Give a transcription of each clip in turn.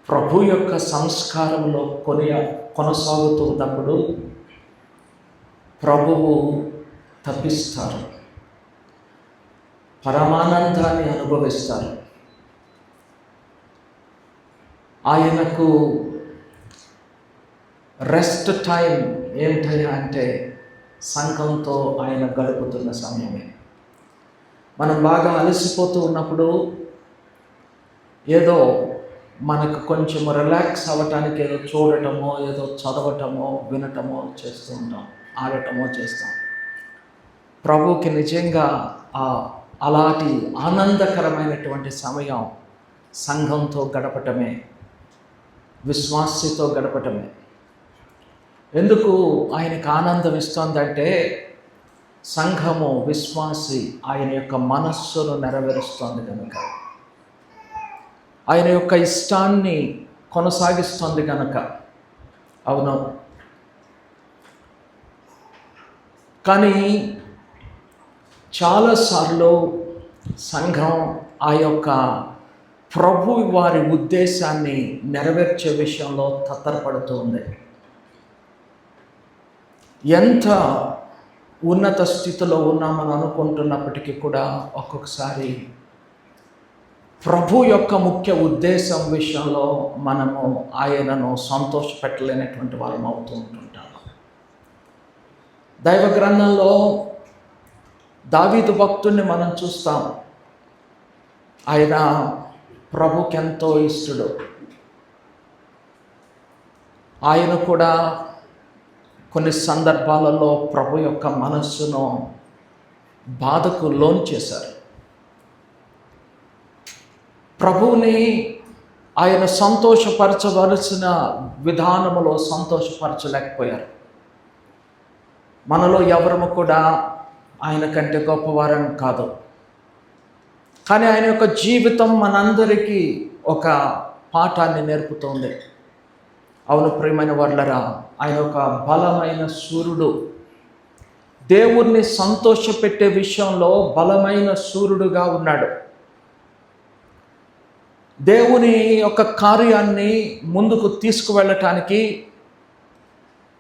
ప్రభు యొక్క సంస్కారంలో కొనసాగుతూ ఉన్నప్పుడు ప్రభువు తప్పిస్తారు, పరమానందాన్ని అనుభవిస్తారు. ఆయనకు రెస్ట్ టైం ఏమిటయ్యా అంటే సంఘంతో ఆయన గడుపుతున్న సమయమే. మనం బాగా అలసిపోతూ ఉన్నప్పుడు ఏదో మనకు కొంచెం రిలాక్స్ అవ్వటానికి ఏదో చూడటమో, ఏదో చదవటమో, వినటమో చేస్తూ ఉంటాం, ఆడటమో చేస్తాం. ప్రభువుకి నిజంగా అలాంటి ఆనందకరమైనటువంటి సమయం సంఘంతో గడపటమే, విశ్వాసితో గడపటమే. ఎందుకు ఆయనకు ఆనందం ఇస్తోందంటే సంఘము, విశ్వాసి ఆయన యొక్క మనస్సును నెరవేరుస్తోంది కనుక, ఆయన యొక్క ఇష్టాన్ని కొనసాగిస్తోంది కనుక. అవును, కానీ చాలాసార్లు సంఘం ఆ యొక్క ప్రభు వారి ఉద్దేశాన్ని నెరవేర్చే విషయంలో తత్తరపడుతూ ఉంది. ఎంత ఉన్నత స్థితిలో ఉన్నామని అనుకుంటున్నప్పటికీ కూడా ఒక్కొక్కసారి ప్రభు యొక్క ముఖ్య ఉద్దేశం విషయంలో మనము ఆయనను సంతోషపెట్టలేనటువంటి వారం అవుతూ ఉంటుంటాము. దైవ గ్రంథంలో దావీదు భక్తుడిని మనం చూస్తాం. ఆయన ప్రభుకి ఎంతో ఇష్టడు. ఆయన కూడా కొన్ని సందర్భాలలో ప్రభు యొక్క మనస్సును బాధకు లోను చేశారు. ప్రభువుని ఆయన సంతోషపరచవలసిన విధానములో సంతోషపరచలేకపోయారు. మనలో ఎవరము కూడా ఆయన కంటే గొప్పవారని కాదు, కానీ ఆయన యొక్క జీవితం మనందరికీ ఒక పాఠాన్ని నేర్పుతోంది. అవును ప్రియమైన వర్లరా, ఆయన ఒక బలమైన సూర్యుడు. దేవుణ్ణి సంతోషపెట్టే విషయంలో బలమైన సూర్యుడుగా ఉన్నాడు. దేవుని యొక్క కార్యాన్ని ముందుకు తీసుకువెళ్ళటానికి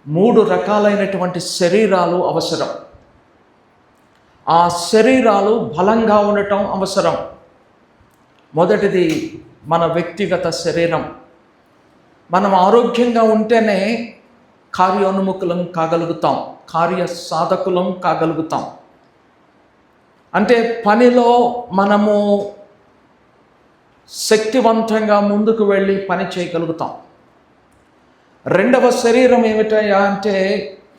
3 రకాలైనటువంటి శరీరాలు అవసరం. ఆ శరీరాలు బలంగా ఉండటం అవసరం. మొదటిది మన వ్యక్తిగత శరీరం. మనం ఆరోగ్యంగా ఉంటేనే కార్యోన్ముఖులం కాగలుగుతాం, కార్య సాధకులం కాగలుగుతాం. అంటే పనిలో మనము శక్తివంతంగా ముందుకు వెళ్ళి పని చేయగలుగుతాం. రెండవ శరీరం ఏమిటయ్యా అంటే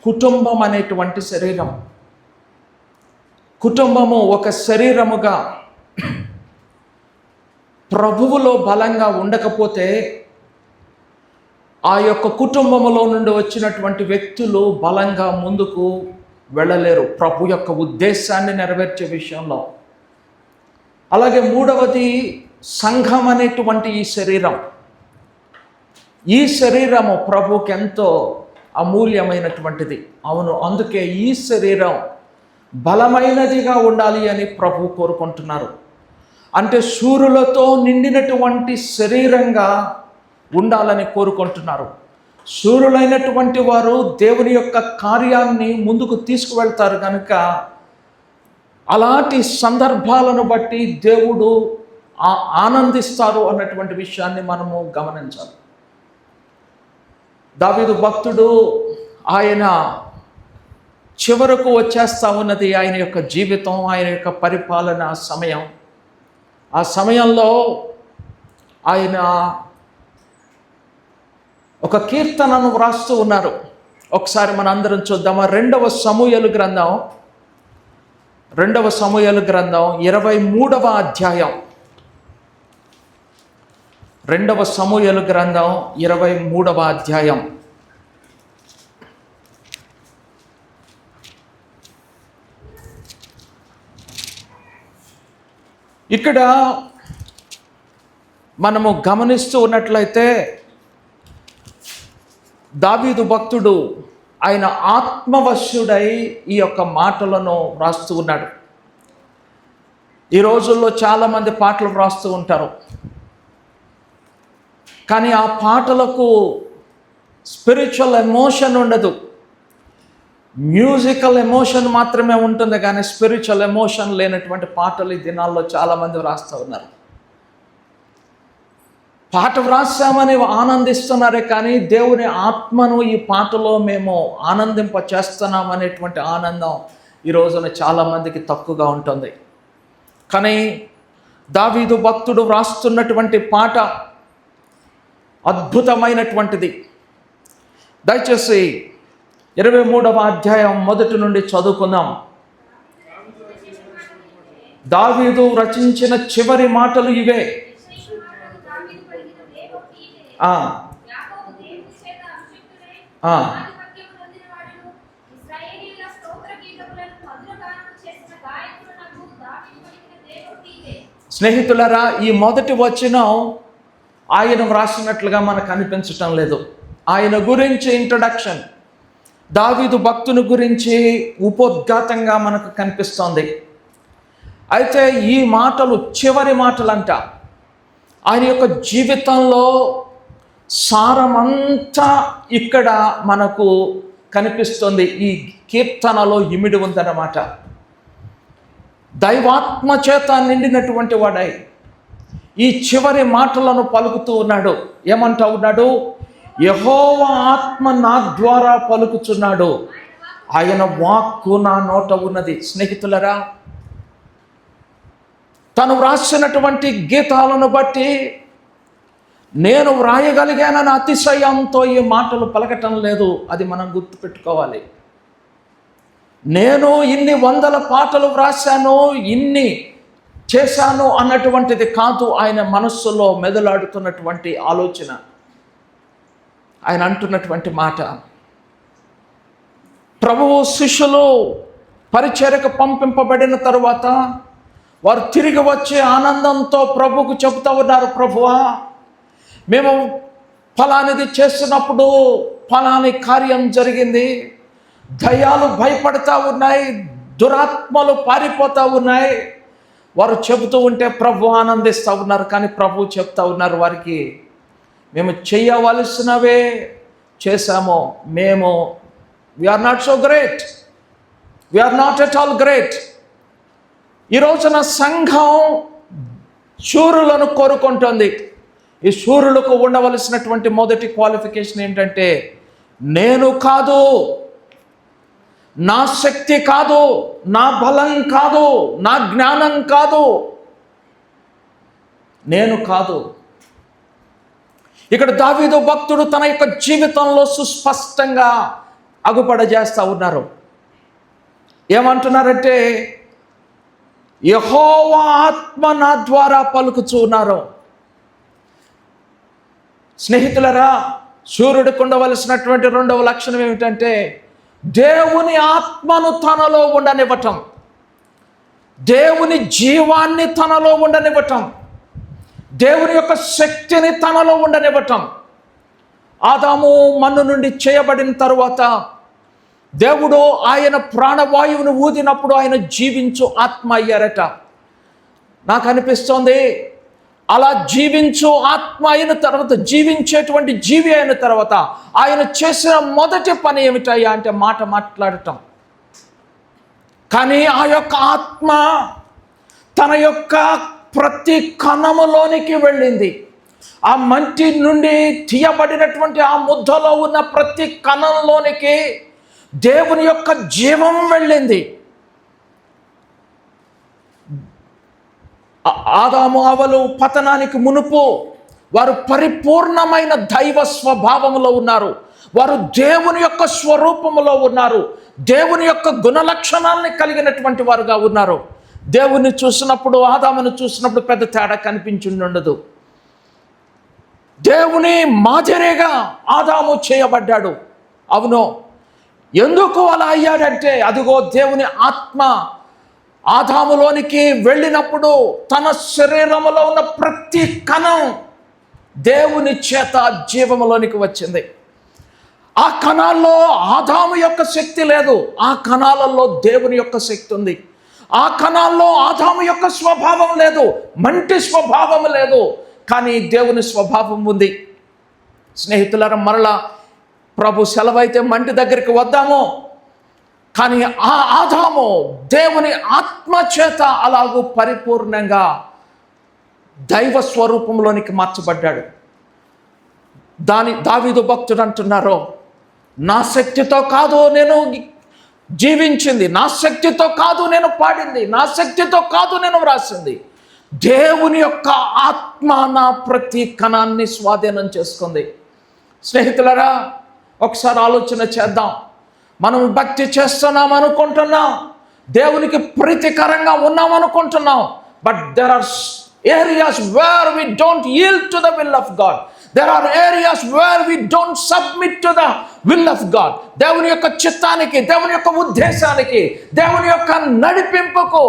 కుటుంబం అనేటువంటి శరీరం. కుటుంబము ఒక శరీరముగా ప్రభువులో బలంగా ఉండకపోతే ఆ యొక్క కుటుంబములో నుండి వచ్చినటువంటి వ్యక్తులు బలంగా ముందుకు వెళ్ళలేరు ప్రభు యొక్క ఉద్దేశాన్ని నెరవేర్చే విషయంలో. అలాగే మూడవది సంఘం అనేటువంటి ఈ శరీరం. ఈ శరీరము ప్రభుకి ఎంతో అమూల్యమైనటువంటిది. అవును, అందుకే ఈ శరీరం బలమైనదిగా ఉండాలి అని ప్రభు కోరుకుంటున్నారు. అంటే సూర్యులతో నిండినటువంటి శరీరంగా ఉండాలని కోరుకుంటున్నారు. సూర్యులైనటువంటి వారు దేవుని యొక్క కార్యాన్ని ముందుకు తీసుకువెళ్తారు కనుక అలాంటి సందర్భాలను బట్టి దేవుడు ఆనందిస్తారు అన్నటువంటి విషయాన్ని మనము గమనించాలి. దావీదు భక్తుడు ఆయన చివరకు వచ్చేస్తా ఉన్నది ఆయన యొక్క జీవితం, ఆయన యొక్క పరిపాలన సమయం. ఆ సమయంలో ఆయన ఒక కీర్తనను వ్రాస్తూ ఉన్నారు. ఒకసారి మన అందరం చూద్దామా? 2వ సమూయేలు గ్రంథం 23వ అధ్యాయం. 2వ సమూయేలు గ్రంథం 23వ అధ్యాయం. ఇక్కడ మనము గమనిస్తూ ఉన్నట్లయితే దావీదు భక్తుడు ఆయన ఆత్మవశుడై ఈ యొక్క మాటలను వ్రాస్తూ ఉన్నాడు. ఈ రోజుల్లో చాలామంది పాటలు వ్రాస్తూ ఉంటారు. కానీ ఆ పాటలకు స్పిరిచువల్ ఎమోషన్ ఉండదు, మ్యూజికల్ ఎమోషన్ మాత్రమే ఉంటుంది. కానీ స్పిరిచువల్ ఎమోషన్ లేనటువంటి పాటలు ఈ దినాల్లో చాలామంది వ్రాస్తూ ఉన్నారు. పాట వ్రాసామని ఆనందిస్తున్నారే కానీ దేవుని ఆత్మను ఈ పాటలో మేము ఆనందింప చేస్తున్నాం అనేటువంటి ఆనందం ఈ రోజున చాలామందికి తక్కువగా ఉంటుంది. కానీ దావీదు భక్తుడు వ్రాస్తున్నటువంటి పాట అద్భుతమైనటువంటిది. దయచేసి 23వ అధ్యాయం మొదటి నుండి చదువుకుందాం. దావీదు రచించిన చివరి మాటలు ఇవే. స్నేహితులారా, ఈ మొదటి వచనం ఆయన వ్రాసినట్లుగా మనకు అనిపించటం లేదు. ఆయన గురించి ఇంట్రడక్షన్, దావీదు భక్తుని గురించి ఉపోద్ఘాతంగా మనకు కనిపిస్తోంది. అయితే ఈ మాటలు చివరి మాటలంట. ఆయన యొక్క జీవితంలో సారమంతా ఇక్కడ మనకు కనిపిస్తుంది. ఈ కీర్తనలో ఇమిడి ఉందన్నమాట. దైవాత్మ చేత నిండినటువంటి వాడై ఈ చివరి మాటలను పలుకుతూ ఉన్నాడు. ఏమంటా ఉన్నాడు? యెహోవా ఆత్మ నా ద్వారా పలుకుచున్నాడు, ఆయన వాక్కు నా నోట ఉన్నది. స్నేహితులరా, తను వ్రాసినటువంటి గీతాలను బట్టి నేను వ్రాయగలిగానని అతిశయంతో ఈ మాటలు పలకటం లేదు. అది మనం గుర్తుపెట్టుకోవాలి. నేను ఇన్ని వందల పాటలు వ్రాసాను, ఇన్ని చేశాను అన్నటువంటిది కాదు ఆయన మనస్సులో మెదలాడుతున్నటువంటి ఆలోచన. ఆయన అంటున్నటువంటి మాట, ప్రభువు శిష్యులు పరిచర్యకు పంపింపబడిన తరువాత వారు తిరిగి వచ్చే ఆనందంతో ప్రభువుకు చెబుతూ ఉన్నారు, ప్రభువా మేము ఫలానిది చేస్తున్నప్పుడు ఫలాని కార్యం జరిగింది, దయ్యాలు భయపడతా ఉన్నాయి, దురాత్మలు పారిపోతూ ఉన్నాయి. వారు చెబుతూ ఉంటే ప్రభు ఆనందిస్తూ ఉన్నారు. కానీ ప్రభు చెప్తా ఉన్నారు వారికి, మేము చేయవలసినవే చేశాము, మేము we are not so great, we are not at all great. ఈ రోజున సంఘం శూరులను కోరుకుంటుంది. ఈ శూరులకు ఉండవలసినటువంటి మొదటి క్వాలిఫికేషన్ ఏంటంటే, నేను కాదు, నా శక్తి కాదు, నా బలం కాదు, నా జ్ఞానం కాదు, నేను కాదు. ఇక్కడ దావీదు భక్తుడు తన యొక్క జీవితంలో సుస్పష్టంగా అగుపడజేస్తూ ఉన్నారు. ఏమంటున్నారంటే, యెహోవా ఆత్మ నా ద్వారా పలుకుచున్నారు. స్నేహితులరా, సూర్యుడికి ఉండవలసినటువంటి రెండవ లక్షణం ఏమిటంటే, దేవుని ఆత్మను తనలో ఉండనివ్వటం, దేవుని జీవాన్ని తనలో ఉండనివ్వటం, దేవుని యొక్క శక్తిని తనలో ఉండనివ్వటం. ఆదాము మన్ను నుండి చేయబడిన తరువాత దేవుడు ఆయన ప్రాణవాయువును ఊదినప్పుడు ఆయన జీవించు ఆత్మ అయ్యారట. నాకు అనిపిస్తోంది, అలా జీవించు ఆత్మ అయిన తర్వాత, జీవించేటువంటి జీవి అయిన తర్వాత ఆయన చేసిన మొదటి పని ఏమిటయ్యా అంటే మాట మాట్లాడటం. కానీ ఆ యొక్క ఆత్మ తన యొక్క ప్రతి కణములోనికి వెళ్ళింది. ఆ మంటి నుండి తీయబడినటువంటి ఆ ముద్దలో ఉన్న ప్రతి కణంలోనికి దేవుని యొక్క జీవం వెళ్ళింది. ఆదాము హవ్వలు పతనానికి మునుపు వారు పరిపూర్ణమైన దైవ స్వభావములో ఉన్నారు. వారు దేవుని యొక్క స్వరూపములో ఉన్నారు. దేవుని యొక్క గుణలక్షణాలని కలిగినటువంటి వారుగా ఉన్నారు. దేవుని చూసినప్పుడు, ఆదామును చూసినప్పుడు పెద్ద తేడా కనిపించి ఉండదు. దేవుని మాదిరిగా ఆదాము చేయబడ్డాడు. అవును, ఎందుకు అలా అయ్యాడంటే, అదిగో దేవుని ఆత్మ ఆదాములోనికి వెళ్ళినప్పుడు తన శరీరములో ఉన్న ప్రతి కణం దేవుని చేత జీవములోనికి వచ్చింది. ఆ కణాల్లో ఆదాము యొక్క శక్తి లేదు, ఆ కణాలలో దేవుని యొక్క శక్తి ఉంది. ఆ కణాల్లో ఆదాము యొక్క స్వభావం లేదు, మంటి స్వభావం లేదు, కానీ దేవుని స్వభావం ఉంది. స్నేహితులారా, మరలా ప్రభు సెలవైతే మంటి దగ్గరికి వద్దాము. కానీ ఆ ఆదాము దేవుని ఆత్మ చేత అలాగూ పరిపూర్ణంగా దైవ స్వరూపంలోనికి మార్చబడ్డాడు. దావీదు భక్తుడు అంటున్నారు, నా శక్తితో కాదు నేను జీవించింది, నా శక్తితో కాదు నేను పాడింది, నా శక్తితో కాదు నేను వ్రాసింది, దేవుని యొక్క ఆత్మ నా ప్రతి కణాన్ని స్వాధీనం చేసుకుంది. స్నేహితులరా, ఒకసారి ఆలోచన చేద్దాం. మనం భక్తి చేస్తున్నాం అనుకుంటున్నాం, దేవునికి ప్రీతికరంగా ఉన్నాం అనుకుంటున్నాం, but there are areas where we don't yield to the will of God. There are areas where we don't submit to the will of God. దేవుని యొక్క చిత్తానికి, దేవుని యొక్క ఉద్దేశానికి, దేవుని యొక్క నడిపింపుకు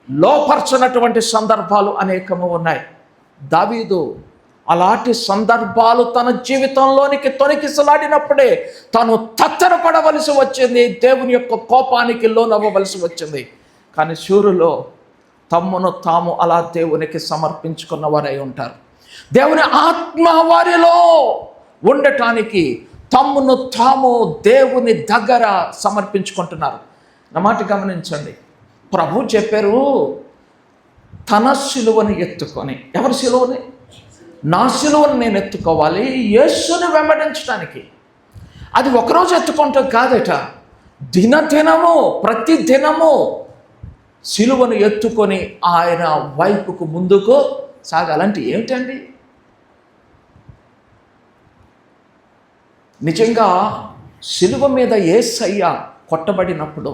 లోపర్చనటువంటి సందర్భాలు అనేకము ఉన్నాయి. దావీదు అలాంటి సందర్భాలు తన జీవితంలోనికి తొణికిసలాడినప్పుడే తాను తత్తరపడవలసి వచ్చింది, దేవుని యొక్క కోపానికి లోనవ్వవలసి వచ్చింది. కానీ శూరులో తమ్మును తాము అలా దేవునికి సమర్పించుకున్న వారై ఉంటారు. దేవుని ఆత్మ వారిలో ఉండటానికి తమ్మును తాము దేవుని దగ్గర సమర్పించుకుంటున్నారు. నా మాట గమనించండి. ప్రభు చెప్పారు, తన సిలువను ఎత్తుకొని, ఎవరి సిలువని? నా సిలువను నేను ఎత్తుకోవాలి యేసుని వెంబడించడానికి. అది ఒకరోజు ఎత్తుకుంటాం కాదట, దినదినము, ప్రతి దినము సిలువను ఎత్తుకొని ఆయన వైపుకు ముందుకు సాగాలంటే ఏమిటండి? నిజంగా సిలువ మీద యేసయ్య కొట్టబడినప్పుడు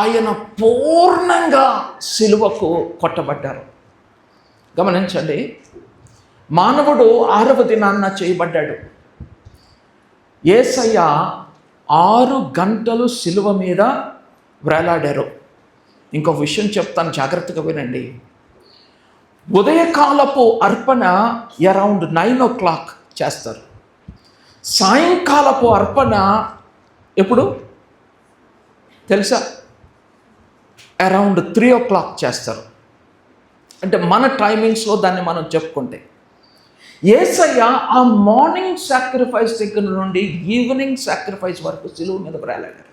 ఆయన పూర్ణంగా సిలువకు కొట్టబడ్డారు. గమనించండి, మానవుడు 6వ దినాన్న చేయబడ్డాడు. యేసయ్య 6 గంటలు సిలువ మీద వేలాడారు. ఇంకో విషయం చెప్తాను, జాగ్రత్తగా వినండి. ఉదయకాలపు అర్పణ అరౌండ్ 9 o'clock చేస్తారు. సాయంకాలపు అర్పణ ఎప్పుడు తెలుసా? అరౌండ్ 3 o'clock చేస్తారు. అంటే మన టైమింగ్స్లో దాన్ని మనం చెప్పుకుంటే, యేసయ్య ఆ మార్నింగ్ సాక్రిఫైస్ దగ్గర నుండి ఈవినింగ్ సాక్రిఫైస్ వరకు సిలువ మీద వేలాడారు.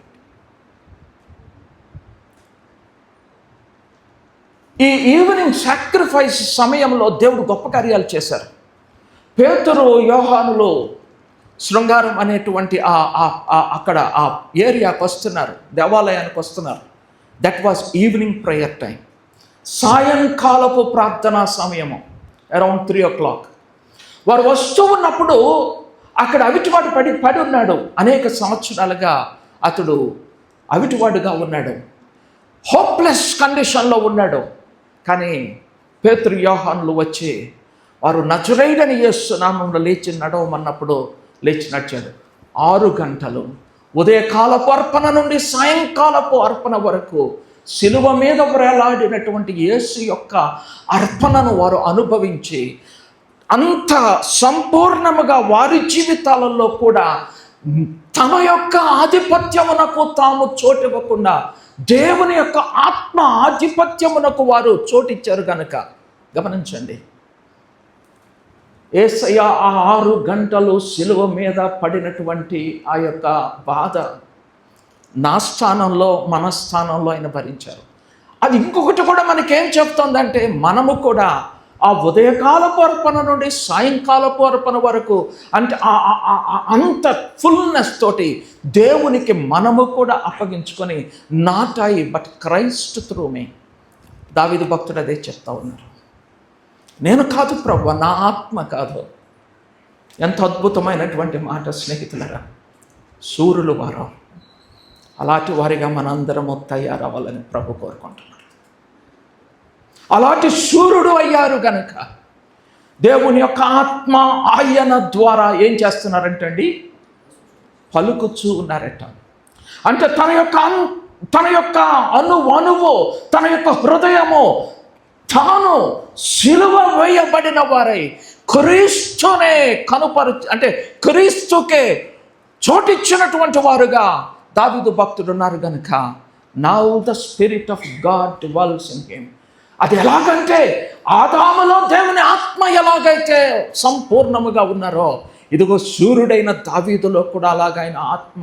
ఈ ఈవినింగ్ సాక్రిఫైస్ సమయంలో దేవుడు గొప్ప కార్యాలు చేశారు. పేతురు, యోహానులు శృంగారం అనేటువంటి అక్కడ ఆ ఏరియాకి వస్తున్నారు, దేవాలయానికి వస్తున్నారు. That was evening prayer time, సాయంకాలపు ప్రార్థనా సమయము, అరౌండ్ 3 o'clock. వారు వస్తూ ఉన్నప్పుడు అక్కడ అవిటివాడు పడి ఉన్నాడు. అనేక సంవత్సరాలుగా అతడు అవిటివాడుగా ఉన్నాడు, హోప్లెస్ కండిషన్లో ఉన్నాడు. కానీ పేతురు, యోహానులు వచ్చి వారు నజరేయుడైన యేసు నామములో లేచి నడవమన్నప్పుడు లేచి నడిచాడు. 6 గంటలు ఉదయకాలపు అర్పణ నుండి సాయంకాలపు అర్పణ వరకు సిలువ మీద వేలాడినటువంటి యేసు యొక్క అర్పణను వారు అనుభవించి అంత సంపూర్ణముగా వారి జీవితాలలో కూడా తమ యొక్క ఆధిపత్యమునకు తాము చోటివ్వకుండా దేవుని యొక్క ఆత్మ ఆధిపత్యమునకు వారు చోటిచ్చారు కనుక. గమనించండి, యేసయ్య 6 గంటలు సిలువ మీద పడినటువంటి ఆ యొక్క బాధ నా స్థానంలో, మన స్థానంలో ఆయన భరించారు. అది ఇంకొకటి కూడా మనకేం చెప్తుందంటే, మనము కూడా ఆ ఉదయకాలపు అర్పణ నుండి సాయంకాలపు అర్పణ వరకు, అంటే అంత ఫుల్నెస్ తోటి దేవునికి మనము కూడా అప్పగించుకొని, not I but Christ through me. దావీదు భక్తుడు అదే చెప్తా ఉన్నారు, నేను కాదు ప్రభువా, నా ఆత్మ కాదు. ఎంత అద్భుతమైనటువంటి మాట స్నేహితులరా. సూర్యులు వారు అలాంటి వారిగా మనందరము తయారవ్వాలని ప్రభు కోరుకుంటున్నారు. అలాంటి సూర్యుడు అయ్యారు కనుక దేవుని యొక్క ఆత్మ ఆయన ద్వారా ఏం చేస్తున్నారంటండి? పలుకుచూ ఉన్నారట. అంటే తన యొక్క అణువు, తన యొక్క హృదయము తాను సిలువ వేయబడిన వారై క్రీస్తునే అంటే క్రీస్తుకే చోటిచ్చినటువంటి వారుగా దావీదు భక్తుడు ఉన్నారు కనుక, now the spirit of God dwells in him. అది ఎలాగంటే ఆదాములో దేవుని ఆత్మ ఎలాగైతే సంపూర్ణముగా ఉన్నారో, ఇదిగో సూర్యుడైన దావీదులో కూడా అలాగైన ఆత్మ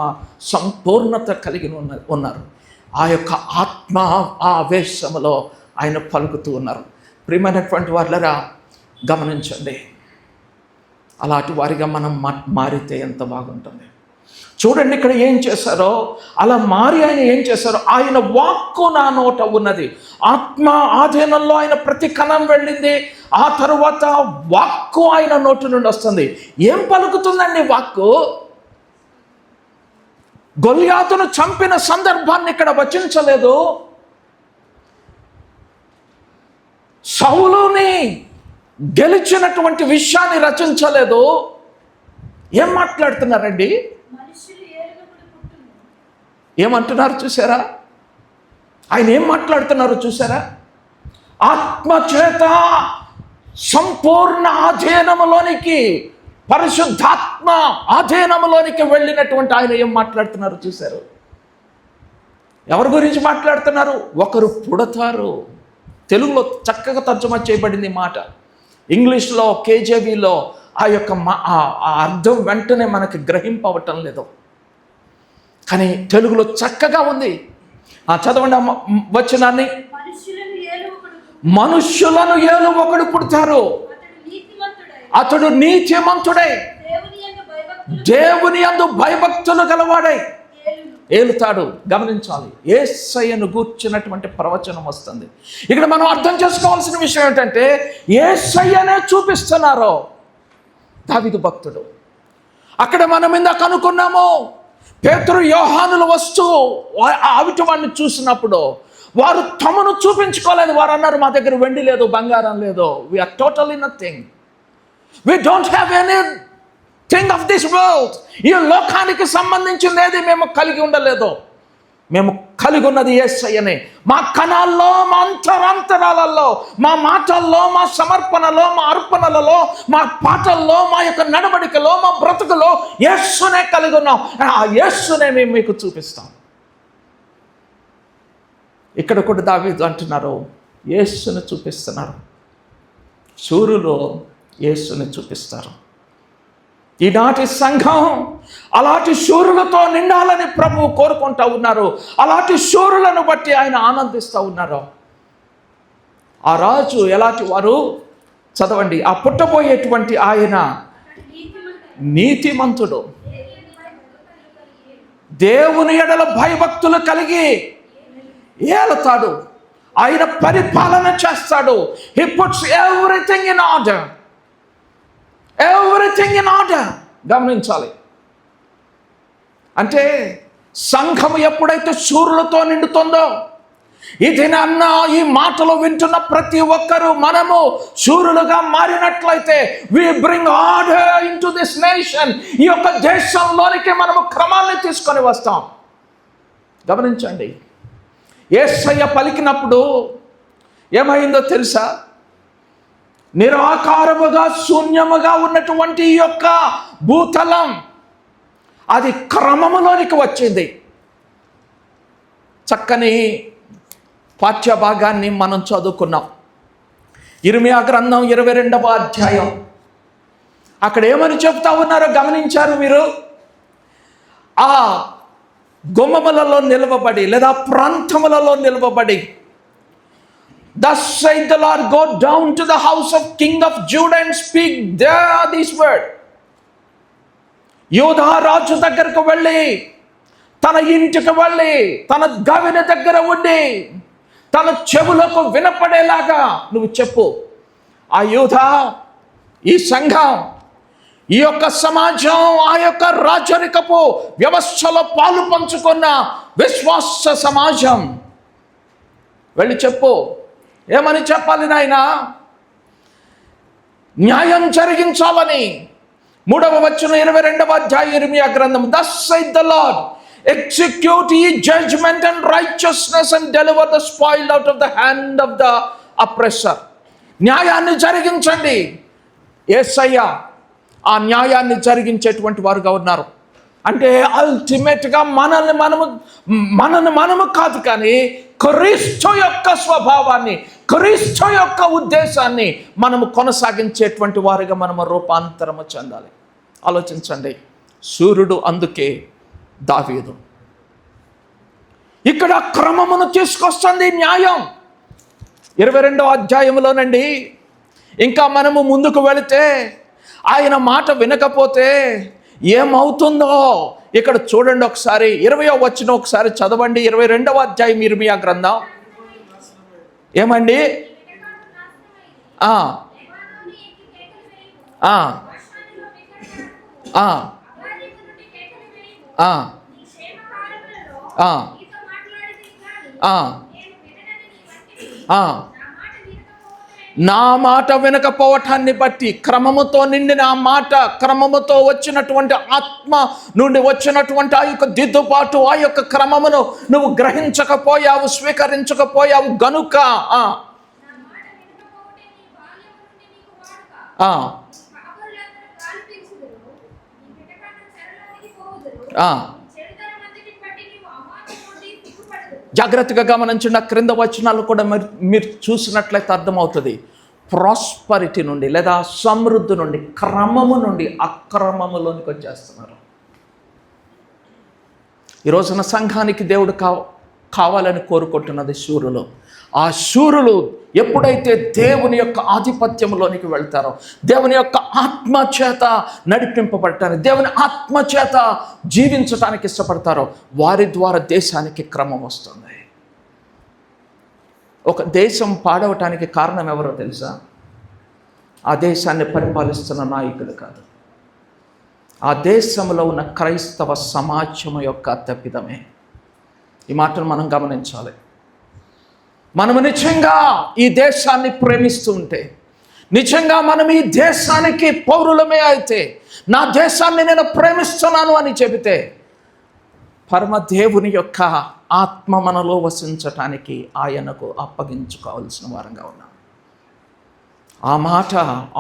సంపూర్ణత కలిగి ఉన్నారు. ఆ యొక్క ఆత్మ ఆ ఆవేశములో ఆయన పలుకుతూ ఉన్నారు. ప్రియమైనటువంటి వాళ్ళరా, గమనించండి, అలాంటి వారిగా మనం మారితే ఎంత బాగుంటుంది. చూడండి ఇక్కడ ఏం చేశారో, అలా మారి ఆయన ఏం చేశారో, ఆయన వాక్కు నా నోట ఉన్నది. ఆత్మ ఆధీనంలో ఆయన ప్రతి కణం వెళ్ళింది. ఆ తరువాత వాక్కు ఆయన నోటి నుండి వస్తుంది. ఏం పలుకుతుందండి వాక్కు? గొల్యాతును చంపిన సందర్భాన్ని ఇక్కడ వచించలేదు. సౌలుని గెలిచినటువంటి విషయాన్ని రచించలేదు. ఏం మాట్లాడుతున్నారండి? ఏమంటున్నారు చూసారా? ఆయన ఏం మాట్లాడుతున్నారు చూసారా? ఆత్మచేత సంపూర్ణ ఆధీనములోనికి, పరిశుద్ధాత్మ ఆధీనములోనికి వెళ్ళినటువంటి ఆయన ఏం మాట్లాడుతున్నారు చూశారు? ఎవరి గురించి మాట్లాడుతున్నారు? ఒకరు పుడతారు. తెలుగులో చక్కగా తర్జుమా చేయబడింది మాట. ఇంగ్లీష్లో కేజేబీలో ఆ యొక్క అర్థం వెంటనే మనకి గ్రహింపవటం లేదు, కానీ తెలుగులో చక్కగా ఉంది. చదవండి వచనాన్ని. మనుష్యులను ఏలు ఒకడు పుడతారు, అతడు నీతిమంతుడై దేవుని యందు భయభక్తులు గలవాడై ఏలుతాడు. గమనించాలి, యేసయ్యను గూర్చినటువంటి ప్రవచనం వస్తుంది. ఇక్కడ మనం అర్థం చేసుకోవాల్సిన విషయం ఏంటంటే, యేసయ్యనే చూపిస్తున్నారు దావీదు భక్తుడు. అక్కడ మనం ఇందాక అనుకున్నాము, పేతురు యోహానులు వస్తూ అవిటి వాడిని చూసినప్పుడు వారు తమను చూపించుకోలేదు. వారు అన్నారు, మా దగ్గర వెండి లేదు, బంగారం లేదు, we are totally nothing, we don't have anything of this world. ఈ లోకానికి సంబంధించింది ఏది మేము కలిగి ఉండలేదు. మేము కలిగి ఉన్నది యేసయ్యనే. మా కణాల్లో, మా అంతరాలలో, మా మాటల్లో, మా సమర్పణలో, మా అర్పణలలో, మా పాటల్లో, మా యొక్క నడవడికలో, మా బ్రతుకులో యేసునే కలిగి ఉన్నాం. ఆ యేసునే మేము మీకు చూపిస్తాం. ఇక్కడ కూడా దావీదు అంటున్నారు, యేసుని చూపిస్తున్నారు. సూర్యులు యేసుని చూపిస్తారు. ఈనాటి సంఘం అలాంటి శూరులతో నిండాలని ప్రభువు కోరుకుంటూ ఉన్నారు. అలాంటి శూరులను బట్టి ఆయన ఆనందిస్తూ ఉన్నారు. ఆ రాజు ఎలాంటి వారు? చదవండి. ఆ పుట్టబోయేటువంటి ఆయన నీతిమంతుడు, దేవుని ఎడల భయభక్తులు కలిగి ఏలుతాడు. ఆయన పరిపాలన చేస్తాడు. He puts everything in order. Everything in order. గమనించాలి. అంటే సంఘం ఎప్పుడైతే శూరులతో నిండుతుందో, ఇది అన్న ఈ మాటలు వింటున్న ప్రతి ఒక్కరూ మనము శూరులుగా మారినట్లయితే we bring order into this nation. ఈ యొక్క దేశంలోనికి మనము క్రమాన్ని తీసుకొని వస్తాం. గమనించండి, యేసయ్య పలికినప్పుడు ఏమైందో తెలుసా? నిరాకారముగా శూన్యముగా ఉన్నటువంటి ఈ యొక్క భూతలం అది క్రమములోనికి వచ్చింది. చక్కని పాఠ్య భాగాన్ని మనం చదువుకున్నాం. ఇర్మియా గ్రంథం 22వ అధ్యాయం. అక్కడ ఏమని చెప్తా ఉన్నారో గమనించారు మీరు? ఆ గుమ్మములలో నిలవబడి లేదా ప్రాంతములలో నిలవబడి, Thus saith the Lord, go down to the house of king of Judah and speak there this word. యూదా రాజు దగ్గరకు వెళ్ళి, తన ఇంటికి వెళ్ళి, తన గవిని దగ్గర ఉండి, తన చెవులకు వినపడేలాగా నువ్వు చెప్పు. ఆ యూదా, ఈ సంఘం, ఈ యొక్క సమాజం, ఆ యొక్క రాజరికపు వ్యవస్థలో పాలు పంచుకున్న విశ్వాస సమాజం వెళ్ళి చెప్పు. ఏమని చెప్పాలి నాయనా? న్యాయం జరిగించాలని. 3వ వచనం 22వ అధ్యాయం ఇర్మియా గ్రంథం. Thus saith the Lord, execute ye judgment and righteousness and deliver the spoil out of the hand of the oppressor. న్యాయాన్ని జరిగించండి. యేసయ్య ఆ న్యాయాన్ని జరిగించేటువంటి వారుగా ఉన్నారు. అంటే అల్టిమేట్గా మనల్ని మనము కాదు, కానీ క్రీస్తు యొక్క స్వభావాన్ని, క్రీస్తు యొక్క ఉద్దేశాన్ని మనము కొనసాగించేటువంటి వారిగా మనము రూపాంతరము చెందాలి. ఆలోచించండి, సూర్యుడు అందుకే దావీదు. ఇక్కడ క్రమమును తీసుకొస్తుంది న్యాయం. 22వ అధ్యాయంలోనండి ఇంకా మనము ముందుకు వెళితే ఆయన మాట వినకపోతే ఏమవుతుందో ఇక్కడ చూడండి. ఒకసారి 20వ వచనం ఒకసారి చదవండి. 22వ అధ్యాయం ఇర్మియా గ్రంథం. ఏమండి? ఆ ఆ ఆ నా మాట వినకపోవటాన్ని బట్టి, క్రమముతో నిండిన ఆ మాట, క్రమముతో వచ్చినటువంటి ఆత్మ నుండి వచ్చినటువంటి ఆ యొక్క దిద్దుబాటు, ఆ యొక్క క్రమమును నువ్వు గ్రహించకపోయావు, స్వీకరించకపోయావు గనుక జాగ్రత్తగా గమనించిన క్రింద వచనాలు కూడా మీరు చూసినట్లయితే అర్థమవుతుంది. ప్రాస్పరిటీ నుండి లేదా సమృద్ధి నుండి, క్రమము నుండి అక్రమములోనికి వచ్చేస్తున్నారు. ఈ రోజున సంఘానికి దేవుడు కావాలని కోరుకుంటున్నది శూరులు. ఆ శూరులు ఎప్పుడైతే దేవుని యొక్క ఆధిపత్యంలోనికి వెళ్తారో, దేవుని యొక్క ఆత్మచేత నడిపింపబడటానికి, దేవుని ఆత్మచేత జీవించటానికి ఇష్టపడతారో, వారి ద్వారా దేశానికి క్రమం వస్తుంది. ఒక దేశం పాడవటానికి కారణం ఎవరో తెలుసా? ఆ దేశాన్ని పరిపాలిస్తున్న నాయకులు కాదు, ఆ దేశంలో ఉన్న క్రైస్తవ సమాజం యొక్క తప్పిదమే. ఈ మాటను మనం గమనించాలి. మనము నిజంగా ఈ దేశాన్ని ప్రేమిస్తూ ఉంటే, నిజంగా మనం ఈ దేశానికి పౌరులమే అయితే, నా దేశాన్ని నేను ప్రేమిస్తున్నాను అని చెబితే, పరమదేవుని యొక్క ఆత్మ మనలో వసించటానికి ఆయనకు అప్పగించుకోవాల్సిన వారంగా ఉన్నాం. ఆ మాట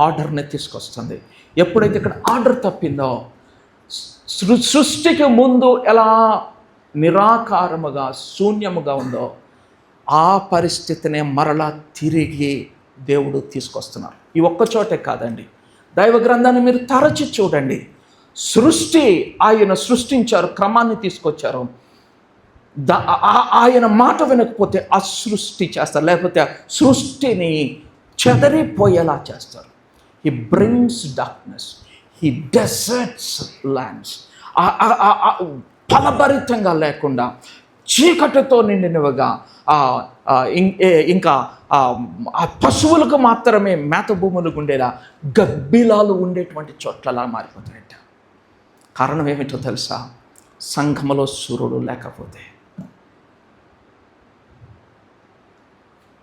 ఆర్డర్ని తీసుకొస్తుంది. ఎప్పుడైతే ఇక్కడ ఆర్డర్ తప్పిందో, సృష్టికి ముందు ఎలా నిరాకారముగా శూన్యముగా ఉందో ఆ పరిస్థితినే మరలా తిరిగి దేవుడు తీసుకొస్తున్నారు. ఈ ఒక్కచోటే కాదండి, దైవ గ్రంథాన్ని మీరు తరచి చూడండి. సృష్టి ఆయన సృష్టించారు, క్రమాన్ని తీసుకొచ్చారు. ఆయన మాట వినకపోతే అసృష్టి చేస్తారు, లేకపోతే సృష్టిని చెదరిపోయేలా చేస్తారు. He brings darkness, he deserts lands. ఫలభరితంగా లేకుండా చీకటితో నిండినవిగా, ఇంకా ఆ పశువులకు మాత్రమే మేత భూములు ఉండేలా గబ్బిలాలు ఉండేటువంటి చోట్లలా మారిపోతాయట. కారణం ఏమిటో తెలుసా? సంఘములో సూర్యుడు లేకపోతే.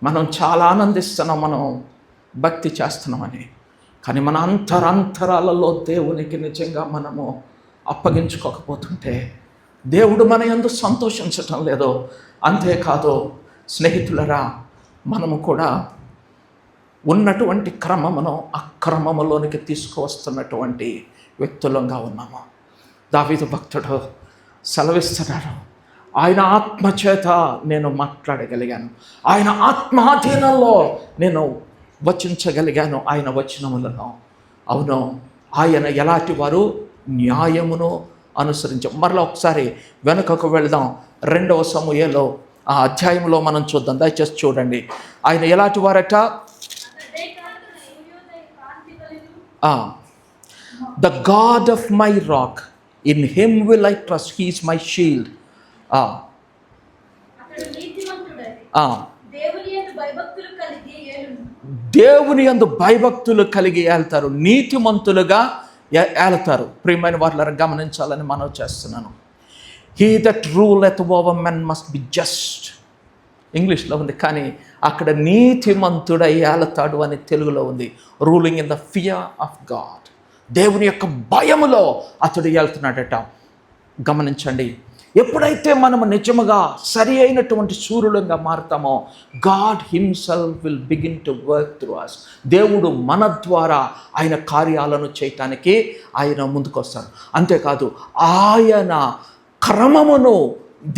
మనం చాలా ఆనందిస్తున్నాం, మనం భక్తి చేస్తున్నామని, కానీ మన అంతరాలలో దేవునికి నిజంగా మనము అప్పగించుకోకపోతుంటే దేవుడు మన యందు సంతోషించటం లేదో. అంతేకాదు స్నేహితులరా, మనము కూడా ఉన్నటువంటి క్రమమును అక్రమములోనికి తీసుకువస్తున్నటువంటి వ్యక్తులంగా ఉన్నాము. దావీదు భక్తుడు సెలవిస్తున్నాడు, ఆయన ఆత్మచేత నేను మాట్లాడగలిగాను, ఆయన ఆత్మాధీనంలో నేను వచించగలిగాను ఆయన వచనములను. అవును, ఆయన ఎలాంటి వారు? న్యాయమును అనుసరించాం. మరలా ఒకసారి వెనుకకు వెళదాం. 2వ సమూయేలు ఆ అధ్యాయంలో మనం చూద్దాం, దయచేసి చూడండి. ఆయన ఎలాంటి వారట? The God of my rock, in him will I trust, he is my shield. దేవుని యందు భయభక్తులు కలిగి ఏళ్తారు, నీతిమంతులుగా ఏళ్తారు. ప్రియమైన వారులారా, గమనించాలని మనం చేస్తున్నాను. He that ruleth over men must be just. ఇంగ్లీష్లో ఉంది, కానీ అక్కడ నీతిమంతుడై ఏలతాడు అని తెలుగులో ఉంది. Ruling in the fear of God. దేవుని యొక్క భయములో అతడు ఏళ్తున్నాడట. గమనించండి, ఎప్పుడైతే మనము నిజముగా సరి అయినటువంటి సూర్యులంగా మారుతామో, God himself will begin to work through us. దేవుడు మన ద్వారా ఆయన కార్యాలను చేయటానికి ఆయన ముందుకు వస్తాడు. అంతేకాదు, ఆయన క్రమమును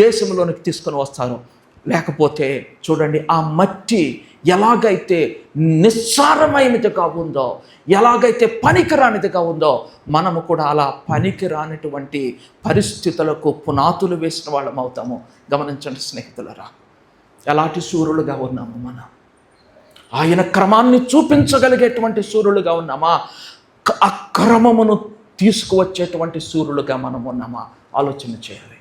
దేశంలోనికి తీసుకొని వస్తారు. లేకపోతే చూడండి, ఆ మట్టి ఎలాగైతే నిస్సారమైనదిగా ఉందో, ఎలాగైతే పనికిరానిదిగా ఉందో, మనము కూడా అలా పనికిరానిటువంటి పరిస్థితులకు పునాదులు వేసిన వాళ్ళం అవుతాము. గమనించండి స్నేహితులరా, ఎలాంటి సూర్యులుగా ఉన్నాము మనం? ఆయన క్రమాన్ని చూపించగలిగేటువంటి సూర్యులుగా ఉన్నామా? అక్రమమును తీసుకువచ్చేటువంటి సూర్యులుగా మనం ఉన్నామా? ఆలోచన చేయాలి.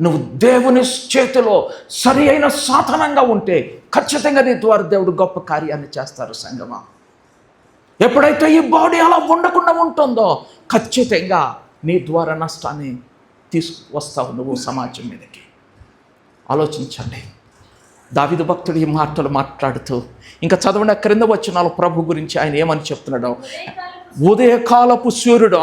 నువ్వు దేవుని చేతిలో సరి అయిన సాధనంగా ఉంటే ఖచ్చితంగా నీ ద్వారా దేవుడు గొప్ప కార్యాన్ని చేస్తారు సంగమా. ఎప్పుడైతే ఈ బాడీ అలా ఉండకుండా ఉంటుందో ఖచ్చితంగా నీ ద్వారా నష్టాన్ని తీసుకువస్తావు నువ్వు సమాజం మీదకి. ఆలోచించండి. దావీదు భక్తుడు ఈ మాటలు మాట్లాడుతూ ఇంకా చదవండి, క్రింద వచనాలు ప్రభు గురించి ఆయన ఏమని చెప్తున్నాడు? ఉదయకాలపు సూర్యుడు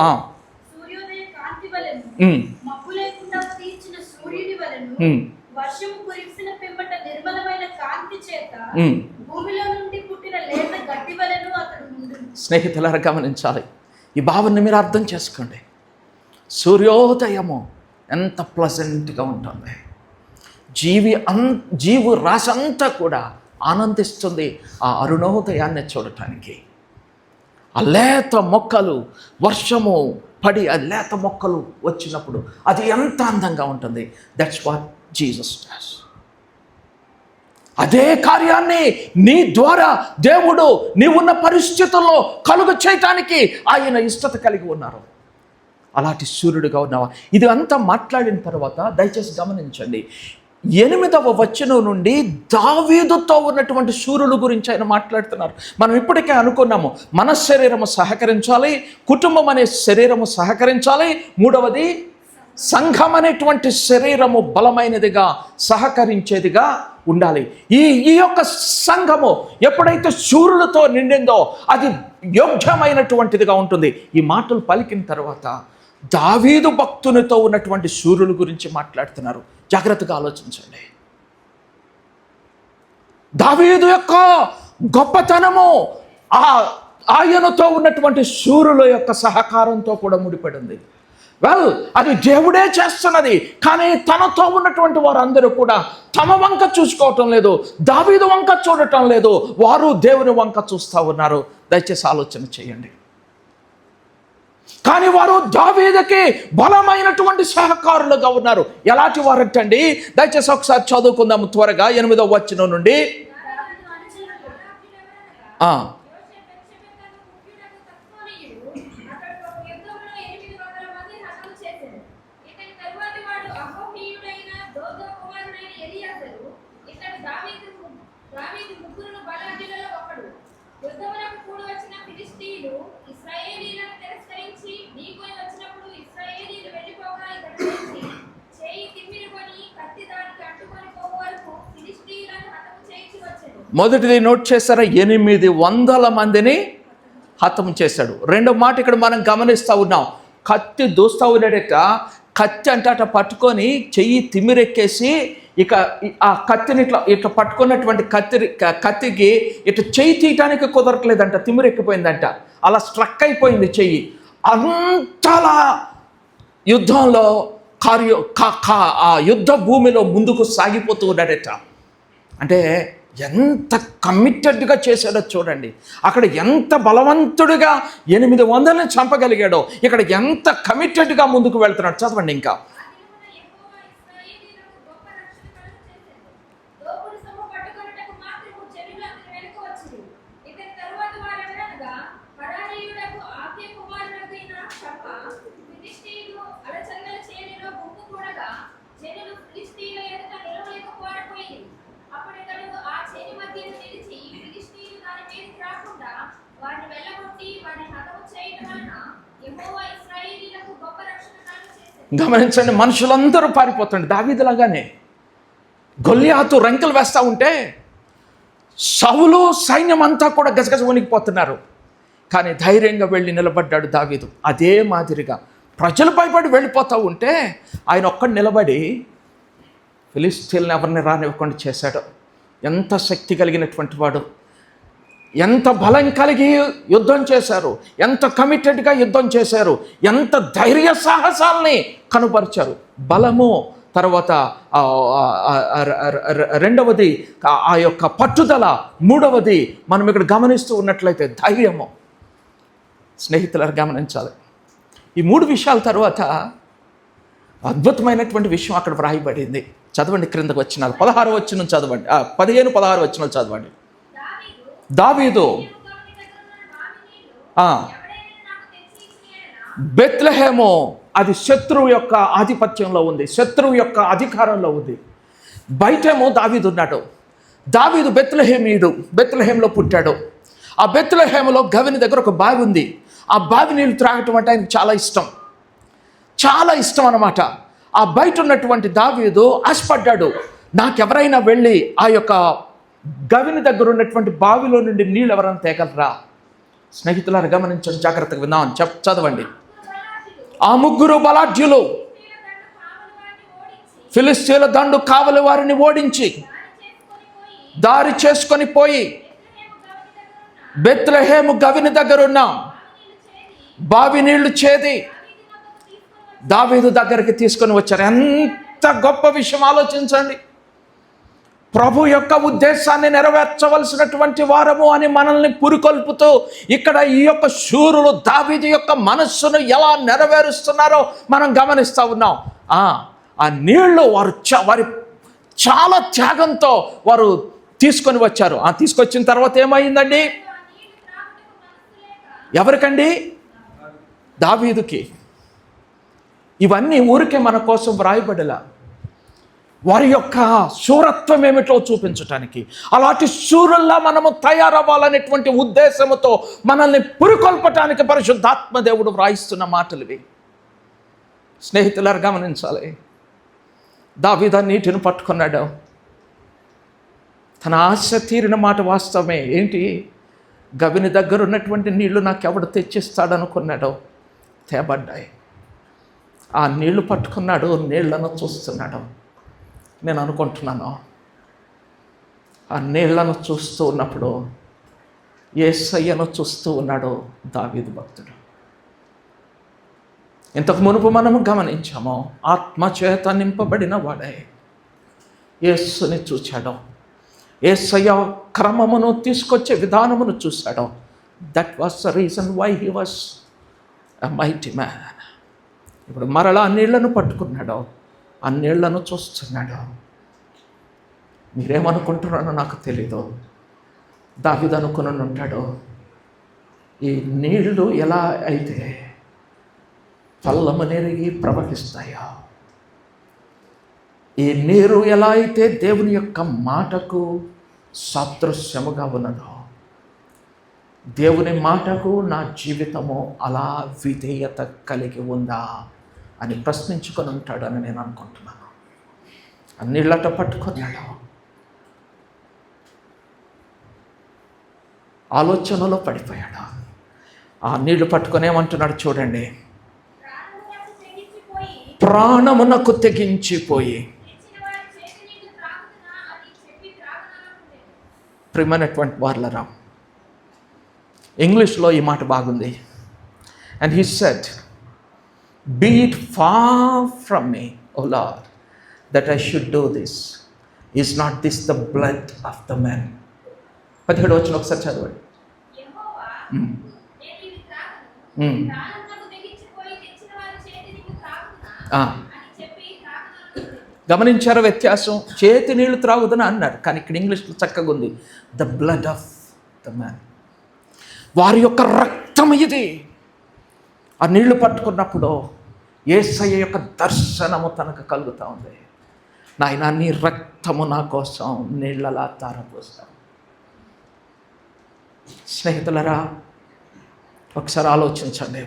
స్నేహితులారా గమనించాలి, ఈ భావనని మీరు అర్థం చేసుకోండి. సూర్యోదయము ఎంత ప్లజెంట్గా ఉంటుంది. జీవు రాశంతా కూడా ఆనందిస్తుంది ఆ అరుణోదయాన్ని చూడటానికి. ఆ లేత మొక్కలు, వర్షము పడి ఆ లేత మొక్కలు వచ్చినప్పుడు అది ఎంత అందంగా ఉంటుంది. That's what Jesus does. అదే కార్యాన్ని నీ ద్వారా దేవుడు నీవున్న పరిస్థితుల్లో కలుగు చేయటానికి ఆయన ఇష్టత కలిగి ఉన్నారు. అలాంటి సూర్యుడిగా ఉన్నావా? ఇది అంతా మాట్లాడిన తర్వాత దయచేసి గమనించండి, 8వ వచనం నుండి దావీదుతో ఉన్నటువంటి సూర్యుల గురించి ఆయన మాట్లాడుతున్నారు. మనం ఇప్పటికే అనుకున్నాము, మన శరీరము సహకరించాలి, కుటుంబం అనే శరీరము సహకరించాలి, మూడవది సంఘం అనేటువంటి శరీరము బలమైనదిగా సహకరించేదిగా ఉండాలి. ఈ యొక్క సంఘము ఎప్పుడైతే సూర్యులతో నిండిందో అది యోగ్యమైనటువంటిదిగా ఉంటుంది. ఈ మాటలు పలికిన తర్వాత దావీదు భక్తునితో ఉన్నటువంటి సూర్యుల గురించి మాట్లాడుతున్నారు. జాగ్రత్తగా ఆలోచించండి. దావీదు యొక్క గొప్పతనము ఆయనతో ఉన్నటువంటి సూర్యుల యొక్క సహకారంతో కూడా ముడిపడింది. అది దేవుడే చేస్తున్నది, కానీ తనతో ఉన్నటువంటి వారందరూ కూడా తమ వంక చూసుకోవటం లేదు, దావీదు వంక చూడటం లేదు, వారు దేవుని వంక చూస్తూ ఉన్నారు. దయచేసి ఆలోచన చేయండి. కానీ వారు దావీదుకి బలమైనటువంటి సహకారులుగా ఉన్నారు. ఎలాంటి వారంటండి? దయచేసి ఒకసారి చదువుకుందాము త్వరగా 8వ వచనం నుండి. మొదటిది నోట్ చేశారా? 800 మందిని హతం చేశాడు. రెండో మాట ఇక్కడ మనం గమనిస్తూ ఉన్నాం, కత్తి దూస్తూ ఉన్నాడట. కత్తి అంటే అట పట్టుకొని చెయ్యి తిమ్మిరెక్కేసి ఇక ఆ కత్తిని ఇట్లా పట్టుకున్నటువంటి కత్తికి ఇట్లా చెయ్యి తీయటానికి కుదరట్లేదంట, తిమ్మిరెక్కిపోయిందంట, అలా స్ట్రక్ అయిపోయింది చెయ్యి. అంతలా యుద్ధంలో ఆ యుద్ధ భూమిలో ముందుకు సాగిపోతూ ఉన్నాడట. అంటే ఎంత కమిటెడ్గా చేశాడో చూడండి. అక్కడ ఎంత బలవంతుడిగా 800ని చంపగలిగాడో, ఇక్కడ ఎంత కమిటెడ్గా ముందుకు వెళ్తున్నాడు. చదవండి ఇంకా. గమనించండి, మనుషులందరూ పారిపోతుండే దావీదులాగానే. గొల్లియాతు రంకెలు వేస్తూ ఉంటే సౌలు సైన్యం అంతా కూడా గజగజ వణికిపోతున్నారు. కానీ ధైర్యంగా వెళ్ళి నిలబడ్డాడు దావీదు. అదే మాదిరిగా ప్రజలు భయపడి వెళ్ళిపోతూ ఉంటే ఆయన ఒక్కడు నిలబడి ఫిలిష్తీయులను ఎవరిని రానివ్వకుండా చేశాడు. ఎంత శక్తి కలిగినటువంటి వాడు, ఎంత బలం కలిగి యుద్ధం చేశారు, ఎంత కమిటెడ్గా యుద్ధం చేశారు, ఎంత ధైర్య సాహసాలని కనుపరిచారు. బలము తర్వాత రెండవది ఆ యొక్క పట్టుదల, మూడవది మనం ఇక్కడ గమనిస్తూ ఉన్నట్లయితే ధైర్యము. స్నేహితులను గమనించాలి. ఈ 3 విషయాల తర్వాత అద్భుతమైనటువంటి విషయం అక్కడ వ్రాయబడింది. చదవండి, క్రిందకు వచ్చినారు 16 వచనం చదవండి, 15-16 వచనాలు చదవండి. దావీదు బెత్లెహేము అది శత్రువు యొక్క ఆధిపత్యంలో ఉంది, శత్రువు యొక్క అధికారంలో ఉంది. బయటేమో దావీదు ఉన్నాడు. దావీదు బెత్లెహేమీయుడు, బెత్లెహేంలో పుట్టాడు. ఆ బెత్లెహేములో గవిని దగ్గర ఒక బావి ఉంది. ఆ బావి నీళ్ళు త్రాగటం అంటే ఆయనకు చాలా ఇష్టం, చాలా ఇష్టం అన్నమాట. ఆ బయట ఉన్నటువంటి దావీదు ఆశపడ్డాడు, నాకెవరైనా వెళ్ళి ఆ యొక్క గవిని దగ్గర ఉన్నటువంటి బావిలో నుండి నీళ్ళు ఎవరైనా తేగలరా. స్నేహితులను గమనించండి, జాగ్రత్తగా విందామని చదవండి. ఆ 3 బలాఢ్యులు ఫిలిష్తీయుల దండు కావలి వారిని ఓడించి దారి చేసుకొని పోయి బెత్లెహేము గవిని దగ్గర ఉన్న బావి నీళ్లు చేది దావీదు దగ్గరికి తీసుకొని వచ్చారు. ఎంత గొప్ప విషయం ఆలోచించండి. ప్రభు యొక్క ఉద్దేశాన్ని నెరవేర్చవలసినటువంటి వారము అని మనల్ని పురికొల్పుతూ ఇక్కడ ఈ యొక్క శూరులు దావీదు యొక్క మనస్సును ఎలా నెరవేరుస్తున్నారో మనం గమనిస్తూ ఉన్నాం. ఆ నీళ్లు వారి చాలా త్యాగంతో వారు తీసుకొని వచ్చారు. తీసుకొచ్చిన తర్వాత ఏమైందండి? ఎవరికండి? దావీదుకి. ఇవన్నీ ఊరికే మన కోసం వ్రాయబడలా, వారి యొక్క శూరత్వం ఏమిటో చూపించటానికి, అలాంటి శూరుల్లా మనము తయారవ్వాలనేటువంటి ఉద్దేశంతో మనల్ని పురికొల్పటానికి పరిశుద్ధాత్మ దేవుడు వ్రాయిస్తున్న మాటలు ఇవి. స్నేహితులారు గమనించాలి. దావీదు నీటిని పట్టుకున్నాడు. తన ఆశ తీరిన మాట వాస్తవమే. ఏంటి? గవిని దగ్గర ఉన్నటువంటి నీళ్లు నాకెవడు తెచ్చిస్తాడనుకున్నాడో తేబడ్డాయి. ఆ నీళ్లు పట్టుకున్నాడు, నీళ్లను చూస్తున్నాడు. నేను అనుకుంటున్నాను, ఆ నీళ్లను చూస్తూ ఉన్నప్పుడు యేసయ్యను చూస్తూ ఉన్నాడు దావీదు భక్తుడు. ఇంతకు మునుపు మనము గమనించాము, ఆత్మచేత నింపబడిన వాడే యేసుని చూశాడు. యేసయ్య క్రమమును తీసుకొచ్చే విధానమును చూశాడు. That was the reason why he was a mighty man. ఇప్పుడు మరలా నీళ్లను పట్టుకున్నాడు, ఆ నీళ్లను చూస్తున్నాడు. మీరేమనుకుంటున్నారో నాకు తెలీదు. దావీదు అనుకుని ఉంటాడు, ఈ నీళ్లు ఎలా అయితే పల్లము నెరిగి ప్రవహిస్తాయో, ఈ నీరు ఎలా అయితే దేవుని యొక్క మాటకు సాదృశ్యముగా ఉన్నదో, దేవుని మాటకు నా జీవితము అలా విధేయత కలిగి ఉందా అని ప్రశ్నించుకొని ఉంటాడని నేను అనుకుంటున్నాను. ఆ నీళ్ళట పట్టుకున్నాడు, ఆలోచనలో పడిపోయాడు. ఆ నీళ్లు పట్టుకొని ఏమంటున్నాడు చూడండి, ప్రాణమునకు తెగించిపోయి. ప్రియమైనటువంటి వారలారా, ఇంగ్లీష్లో ఈ మాట బాగుంది. And he said, be it far from me O Lord that I should do this. Is not this the blood of the men. 17 వచ్చిన ఒకసారి చదవండి. గమనించారా వ్యత్యాసం? చేతి నీళ్లు త్రాగుదని అన్నారు, కానీ ఇక్కడ ఇంగ్లీష్లో చక్కగా ఉంది, the blood of the man. వారి యొక్క రక్తం ఇది. ఆ నీళ్లు పట్టుకున్నప్పుడు యేసయ్య యొక్క దర్శనము తనకు కలుగుతూ ఉంది. నాయనా, నీ రక్తము నా కోసం నీళ్ళలా తారపోస్తాం. స్నేహితులరా, ఒకసారి ఆలోచించండి.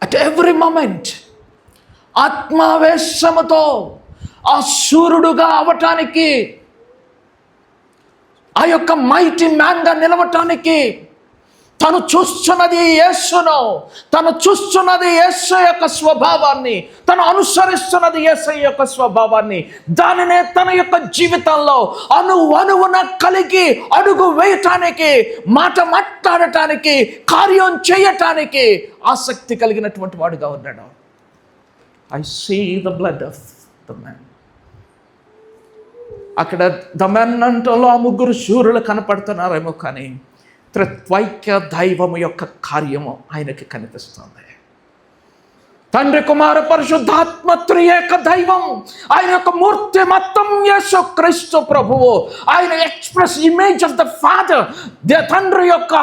అట్ ఎవ్రీ మూమెంట్ ఆత్మావేశముతో ఆ శూరుడుగా అవటానికి, ఆ యొక్క మైటీ మ్యాన్గా నిలవటానికి తను చూస్తున్నది యేసును, తను చూస్తున్నది యేసు యొక్క స్వభావాన్ని, తను అనుసరిస్తున్నది యేసు యొక్క స్వభావాన్ని. దానినే తన యొక్క జీవితంలో అణువున కలిగి అడుగు వేయటానికి, మాట మాట్లాడటానికి, కార్యం చేయటానికి ఆసక్తి కలిగినటువంటి వాడుగా ఉన్నాడు. I see the blood of కనపడుతున్నాయి. అక్కడ దమనంటలో ఆ ముగ్గురు శూరులు కనపడుతున్నారేమో, కానీ త్రిత్వైక్య దైవము యొక్క కార్యము ఆయనకి కనిపిస్తుంది. తండ్రి, కుమార, పరిశుద్ధాత్మ త్రియేక దైవం. ఆయన యొక్క మూర్తి మొత్తం యేసుక్రీస్తు ప్రభువు. ఆయన express image of the father. తండ్రి యొక్క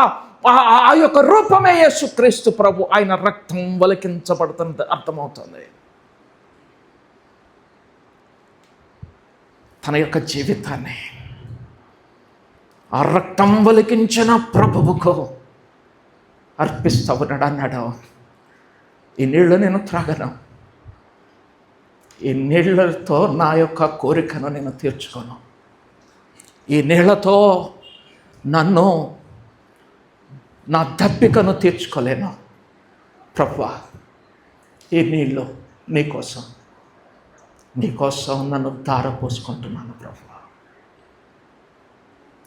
ఆ యొక్క రూపమే యేసుక్రీస్తు ప్రభు. ఆయన రక్తం వలికించబడుతుంది అర్థమవుతుంది. తన యొక్క జీవితాన్ని ఆ రక్తం వలికించిన ప్రభువుకు అర్పిస్తూ ఉన్నాడు. అన్నాడు, ఈ నీళ్లు నేను త్రాగను, ఈ నీళ్లతో నా యొక్క కోరికను నేను తీర్చుకోను, ఈ నీళ్లతో నన్ను నా దప్పికను తీర్చుకోలేను. ప్రభువా, ఈ నీళ్ళు నీకోసం నన్ను ధారపోసుకుంటున్నాను ప్రభువా.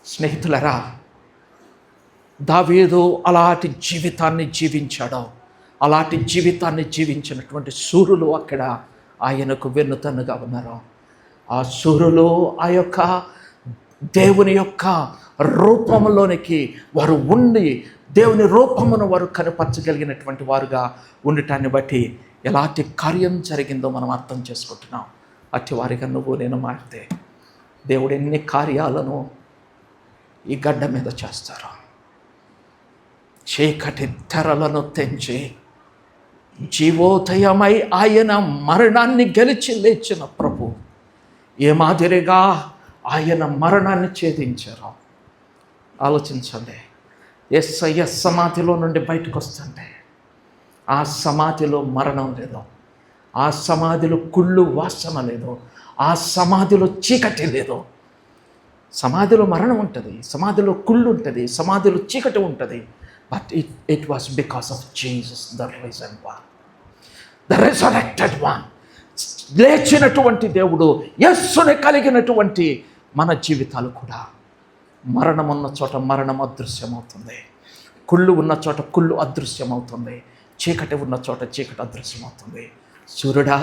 స్నేహితులరా, దావీదు అలాంటి జీవితాన్ని జీవించాడో, అలాంటి జీవితాన్ని జీవించినటువంటి శూరులు అక్కడ ఆయనకు వెన్నుతన్నుగా ఉన్నారు. ఆ శూరులు ఆ యొక్క దేవుని యొక్క రూపంలోనికి వారు ఉండి దేవుని రూపమును వారు కనపరచగలిగినటువంటి వారుగా ఉండటాన్ని బట్టి ఎలాంటి కార్యం జరిగిందో మనం అర్థం చేసుకుంటున్నాం. అట్టి వారిగా నువ్వు నేను మారితే దేవుడు ఎన్ని కార్యాలను ఈ గడ్డ మీద చేస్తారు. చీకటి తెరలను తెంచి జీవోదయమై ఆయన మరణాన్ని గెలిచి లేచిన ప్రభు ఏ మాదిరిగా ఆయన మరణాన్ని ఛేదించారు ఆలోచించండి. యేసయ్య సమాధిలో నుండి బయటకు వస్తుంటే ఆ సమాధిలో మరణం లేదు, ఆ సమాధిలో కుళ్ళు వాసన లేదు, ఆ సమాధిలో చీకటి లేదు. సమాధిలో మరణం ఉంటుంది, సమాధిలో కుళ్ళు ఉంటుంది, సమాధిలో చీకటి ఉంటుంది. But it was because of Jesus the risen one, the resurrected one. లేచినటువంటి దేవుడు, యేసుని కలిగినటువంటి మన జీవితాలు కూడా మరణం ఉన్న చోట మరణం అదృశ్యమవుతుంది, కుళ్ళు ఉన్న చోట కుళ్ళు అదృశ్యమవుతుంది, చీకటి ఉన్న చోట చీకటి అదృశ్యమవుతుంది. సూర్యుడా,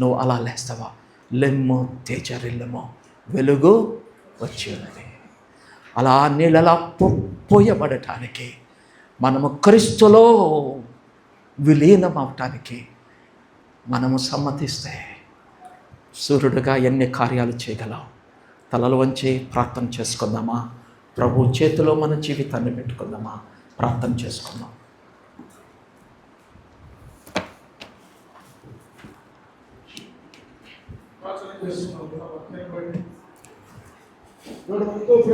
నువ్వు అలా లేస్తావా? లెమ్ము తేజరిల్లెము, వెలుగు వచ్చి ఉన్నది. అలా నీళ్ళలా పోయబడటానికి, మనము క్రీస్తులో విలీనం అవటానికి మనము సమ్మతిస్తే సూర్యుడిగా ఎన్ని కార్యాలు చేయగలం. తలలు వంచి ప్రార్థన చేసుకుందామా? ప్రభు చేతిలో మన జీవితాన్ని పెట్టుకుందామా? ప్రార్థన చేసుకుందాం.